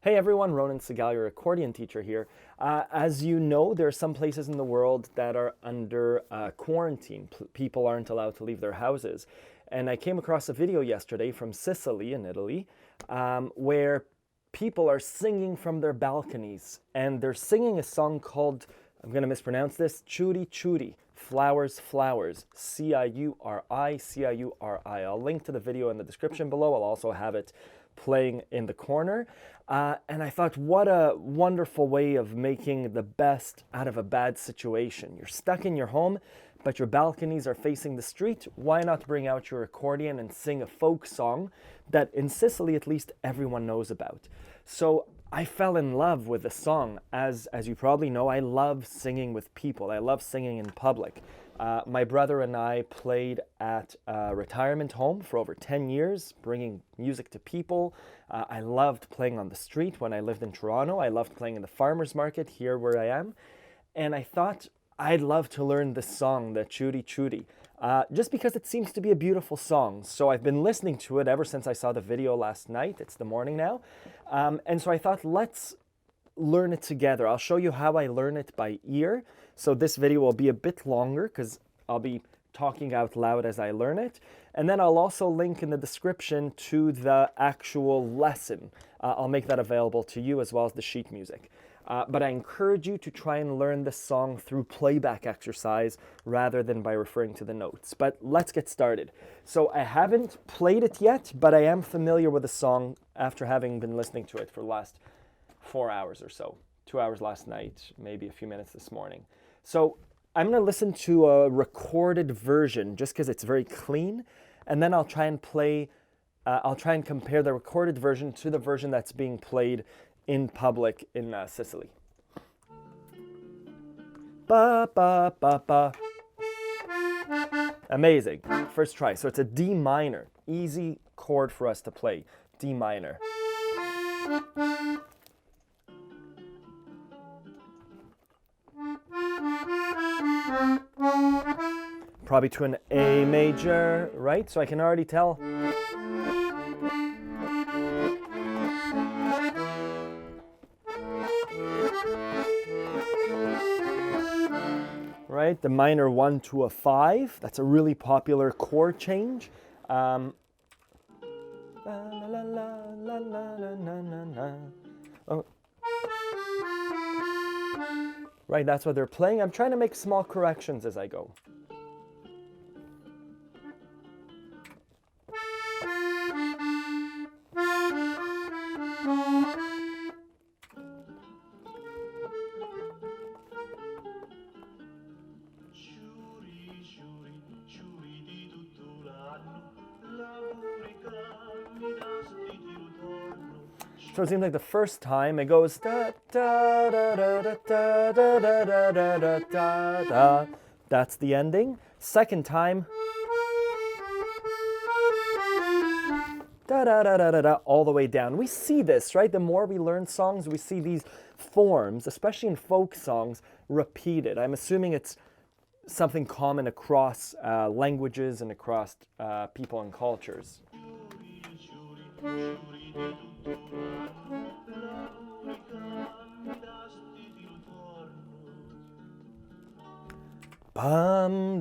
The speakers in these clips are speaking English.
Hey everyone, Ronan Segal, your accordion teacher here. As you know, there are some places in the world that are under quarantine. People aren't allowed to leave their houses. And I came across a video yesterday from Sicily in Italy where people are singing from their balconies. And they're singing a song called, I'm going to mispronounce this, Ciuri, Ciuri, Flowers, Flowers, C-I-U-R-I, C-I-U-R-I. I'll link to the video in the description below. I'll also have it playing in the corner. And I thought, what a wonderful way of making the best out of a bad situation. You're stuck in your home, but your balconies are facing the street. Why not bring out your accordion and sing a folk song that in Sicily, at least, everyone knows about? So I fell in love with the song. As you probably know, I love singing with people. I love singing in public. My brother and I played at a retirement home for over 10 years, bringing music to people. I loved playing on the street when I lived in Toronto. I loved playing in the farmer's market here where I am. And I thought I'd love to learn this song, the Ciuri Ciuri, just because it seems to be a beautiful song. So I've been listening to it ever since I saw the video last night. It's the morning now. And so I thought, let's learn it together. I'll show you how I learn it by ear. So this video will be a bit longer because I'll be talking out loud as I learn it. And then I'll also link in the description to the actual lesson. I'll make that available to you as well as the sheet music. But I encourage you to try and learn this song through playback exercise rather than by referring to the notes. But let's get started. So I haven't played it yet, but I am familiar with the song after having been listening to it for the last 4 hours or so. 2 hours last night, maybe a few minutes this morning. So I'm going to listen to a recorded version just because it's very clean. And then I'll try and compare the recorded version to the version that's being played in public in Sicily. Ba, ba, ba, ba. Amazing. First try. So it's a D minor. Easy chord for us to play. D minor. Probably to an A major, right? So I can already tell. Right, the minor 1 to a 5. That's a really popular chord change. Oh. Right, that's what they're playing. I'm trying to make small corrections as I go. So it seems like the first time it goes da da da da da da da da da da da da. That's the ending. Second time da da da da da da all the way down. We see this, right? The more we learn songs, we see these forms, especially in folk songs, repeated. I'm assuming it's something common across languages and across people and cultures.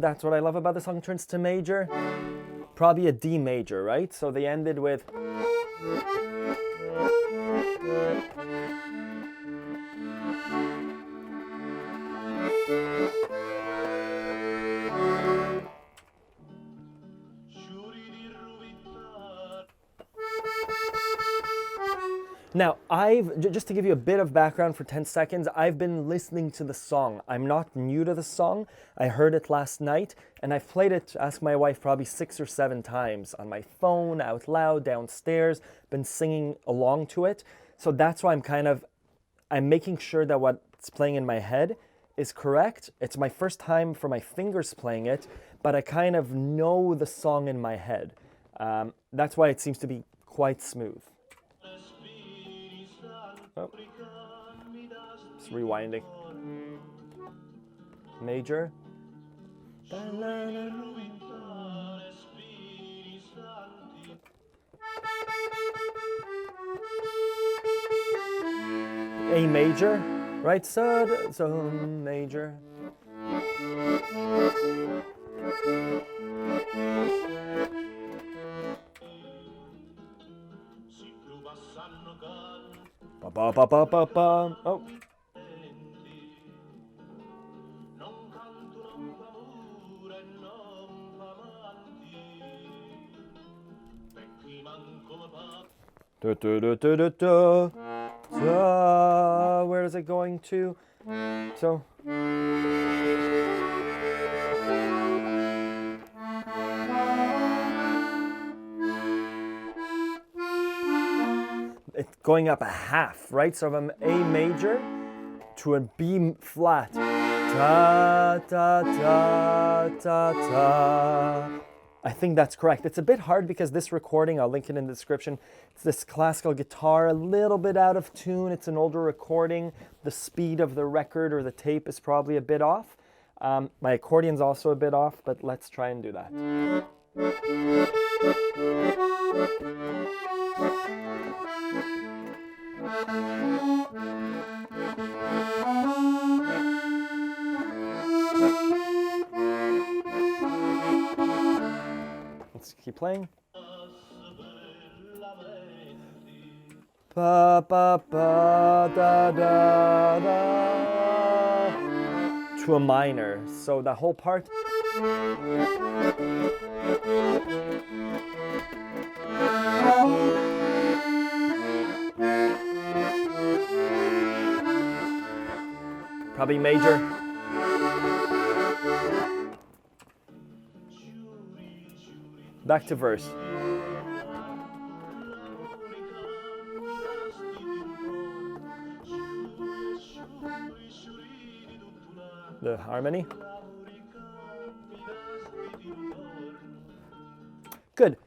That's what I love about the song. Turns to major. Probably a D major, right? So they ended with Now, just to give you a bit of background for 10 seconds, I've been listening to the song. I'm not new to the song. I heard it last night, and I've played it, ask my wife, probably 6 or 7 times on my phone, out loud, downstairs, been singing along to it. So that's why I'm making sure that what's playing in my head is correct. It's my first time for my fingers playing it, but I kind of know the song in my head. That's why it seems to be quite smooth. Oh. Just rewinding. Major. A major, right? So major. Ba ba ba ba ba ba. Oh. Do, do, do, do, do, do. Where is it going to? So. It's going up a half, right? So from A major to a B flat. Ta, ta, ta, ta, ta. I think that's correct. It's a bit hard because this recording, I'll link it in the description, it's this classical guitar, a little bit out of tune. It's an older recording. The speed of the record or the tape is probably a bit off. My accordion's also a bit off, but let's try and do that. Let's keep playing. Ba ba ba da da da. To a minor. So the whole part. Probably major. Back to verse. The harmony. Good.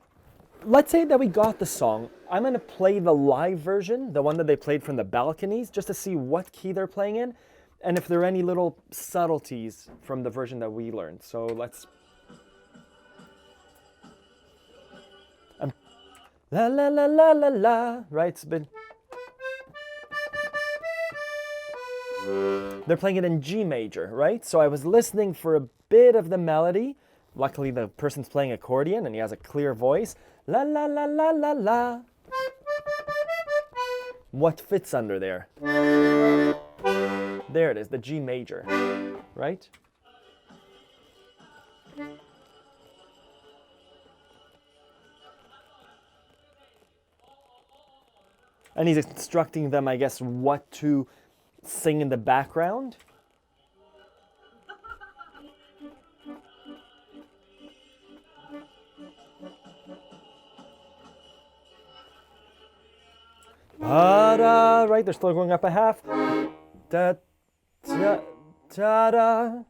Let's say that we got the song. I'm going to play the live version, the one that they played from the balconies, just to see what key they're playing in, and if there are any little subtleties from the version that we learned. So let's... La la la la la la, right? It's been... They're playing it in G major, right? So I was listening for a bit of the melody. Luckily, the person's playing accordion and he has a clear voice. La la la la la la. What fits under there? There it is, the G major, right? And he's instructing them, I guess, what to sing in the background. Da, right, they're still going up a half. Da, da, da, da.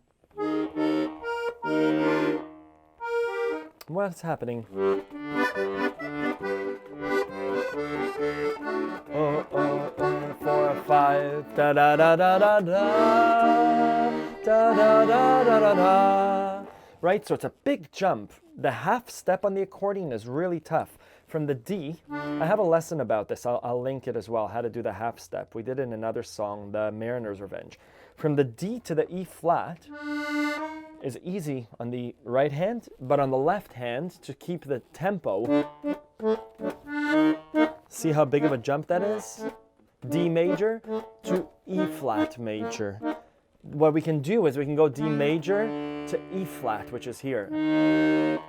What's happening? Oh, oh, oh, 4, 5, da da da da da da, da da da da da da. Right, so it's a big jump. The half step on the accordion is really tough. From the D, I have a lesson about this. I'll link it as well, how to do the half step. We did it in another song, The Mariner's Revenge. From the D to the E flat is easy on the right hand, but on the left hand, to keep the tempo, see how big of a jump that is? D major to E flat major. What we can do is we can go D major to E flat, which is here.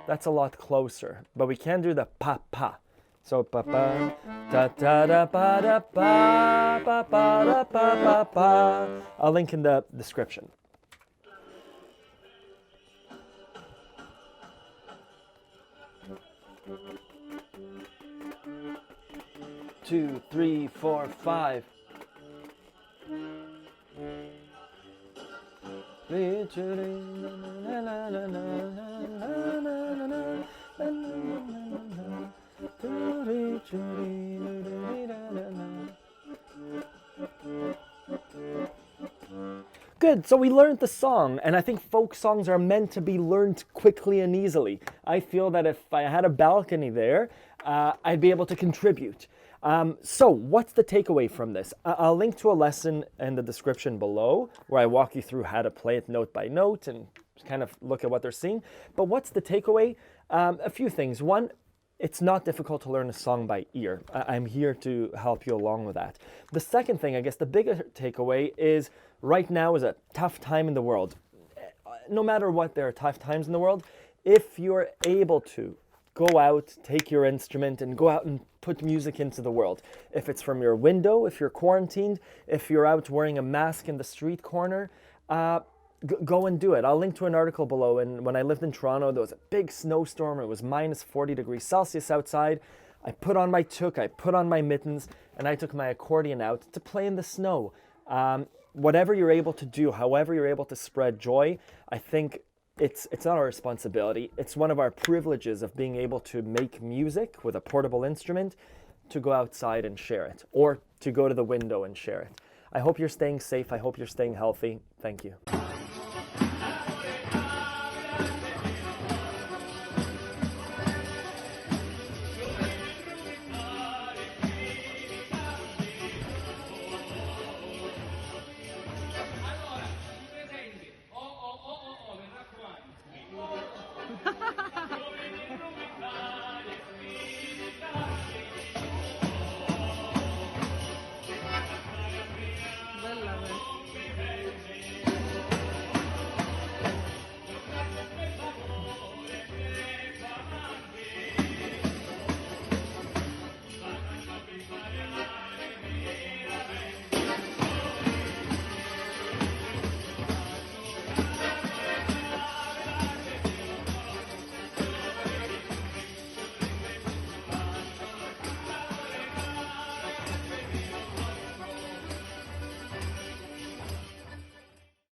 That's a lot closer, but we can do the pa pa. So pa pa da da da pa da pa pa pa da pa pa pa. I'll link in the description. Two, 3, 4, 5. Good, so we learned the song, and I think folk songs are meant to be learned quickly and easily. I feel that if I had a balcony there, I'd be able to contribute. So what's the takeaway from this? I'll link to a lesson in the description below where I walk you through how to play it note by note and kind of look at what they're seeing. But what's the takeaway? A few things. One, it's not difficult to learn a song by ear. I'm here to help you along with that. The second thing, I guess the bigger takeaway is right now is a tough time in the world. No matter what, there are tough times in the world. If you're able to go out, take your instrument and go out and put music into the world. If it's from your window, if you're quarantined, if you're out wearing a mask in the street corner, go and do it. I'll link to an article below. And when I lived in Toronto, there was a big snowstorm. It was minus 40 degrees Celsius outside. I put on my toque, I put on my mittens, and I took my accordion out to play in the snow. Whatever you're able to do, however you're able to spread joy, I think it's not our responsibility. It's one of our privileges of being able to make music with a portable instrument, to go outside and share it, or to go to the window and share it. I hope you're staying safe. I hope you're staying healthy. Thank you.